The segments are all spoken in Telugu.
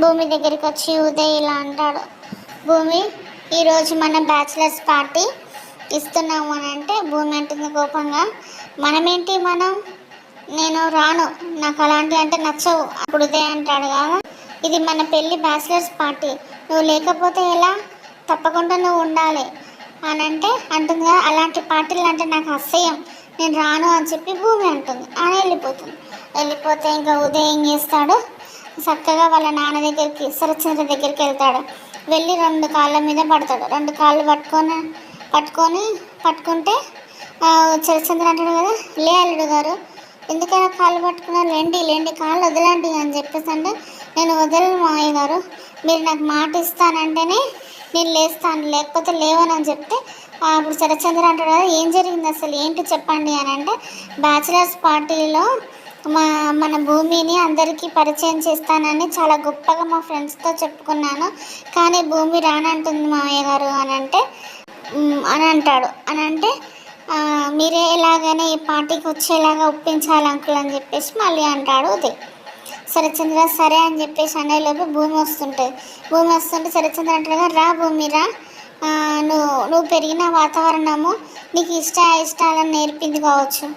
భూమి దగ్గరికి వచ్చి ఉదయ్ ఇలా అంటాడు, భూమి ఈరోజు మన బ్యాచిలర్స్ పార్టీ ఇస్తున్నాము అని అంటే భూమి అంటుంది కోపంగా, నేను రాను, నాకు అలాంటివి అంటే నచ్చవు. అప్పుడు ఉదయ్ అంటాడు కదా, ఇది మన పెళ్ళి బ్యాచిలర్స్ పార్టీ, నువ్వు లేకపోతే ఎలా, తప్పకుండా నువ్వు ఉండాలి అని అంటే అంటుంది కదా, అలాంటి పార్టీలు అంటే నాకు అసహ్యం, నేను రాను అని చెప్పి భూమి అంటుంది. అని వెళ్ళిపోతే ఇంకా ఉదయ్ ఏం చేస్తాడు, చక్కగా వాళ్ళ నాన్న దగ్గరికి శరత్చంద్ర దగ్గరికి వెళ్తాడు. వెళ్ళి 2 కాళ్ళ మీద పడతాడు. 2 కాళ్ళు పట్టుకుంటే శరత్చంద్ర అంటాడు కదా, లే అల్లుడు గారు, ఎందుకైనా కాళ్ళు పట్టుకున్నారు, లేండి కాళ్ళు వదలండి అని చెప్పేసి అంటే, నేను వదలను మామయ్య గారు, మీరు నాకు మాట ఇస్తానంటేనే నేను లేస్తాను, లేకపోతే లేవనని చెప్తే అప్పుడు శరత్చంద్ర అంటాడు కదా, ఏం జరిగింది అసలు ఏంటి చెప్పండి అని అంటే, బ్యాచిలర్స్ పార్టీలో మన భూమిని అందరికీ పరిచయం చేస్తానని చాలా గొప్పగా మా ఫ్రెండ్స్తో చెప్పుకున్నాను, కానీ భూమి రానంటుంది మామయ్య గారు అని అంటే మీరే ఎలాగైనా ఈ పార్టీకి వచ్చేలాగా ఒప్పించాలి అంకుల్ అని చెప్పేసి మళ్ళీ అంటాడు ఉదయ్. శరత్చంద్ర సరే అని చెప్పేసి అనేలోపు భూమి వస్తుంటే శరత్చంద్ర అంటాడుగా, రా భూమి రా, నువ్వు పెరిగిన వాతావరణము నీకు ఇష్టాలను నేర్పింది కావచ్చు,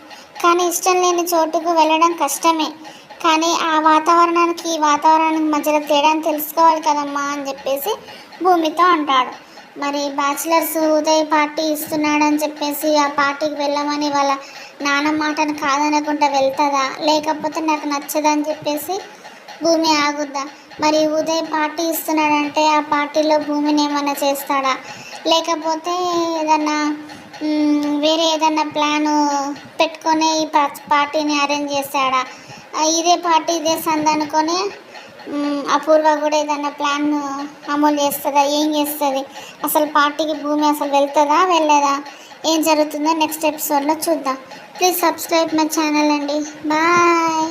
కానీ ఇష్టం లేని చోటుకు వెళ్ళడం కష్టమే, కానీ ఆ వాతావరణానికి ఈ వాతావరణానికి మధ్యలో తేడాన్ని తెలుసుకోవాలి కదమ్మా అని చెప్పేసి భూమితో అంటాడు. మరి బ్యాచిలర్స్ ఉదయ్ పార్టీ ఇస్తున్నాడని చెప్పేసి ఆ పార్టీకి వెళ్ళమని వాళ్ళ నాన్న మాటను కాదనకుండా వెళ్తుందా, లేకపోతే నాకు నచ్చదని చెప్పేసి భూమి ఆగుద్దా? మరి ఉదయ్ పార్టీ ఇస్తున్నాడంటే ఆ పార్టీలో భూమిని ఏమన్నా చేస్తాడా, లేకపోతే వేరే ఏదన్నా ప్లాను పెట్టుకొని ఈ పార్టీని అరేంజ్ చేస్తాడా, ఇదే పార్టీ ఇదే సంద అనుకొని అపూర్వ కూడా ఏదన్నా ప్లాన్ అమలు చేస్తుందా, ఏం చేస్తుంది, అసలు పార్టీకి భూమి అసలు వెళ్తుందా వెళ్ళదా, ఏం జరుగుతుందో నెక్స్ట్ ఎపిసోడ్లో చూద్దాం. ప్లీజ్ సబ్స్క్రైబ్ మై ఛానల్ అండి. బాయ్.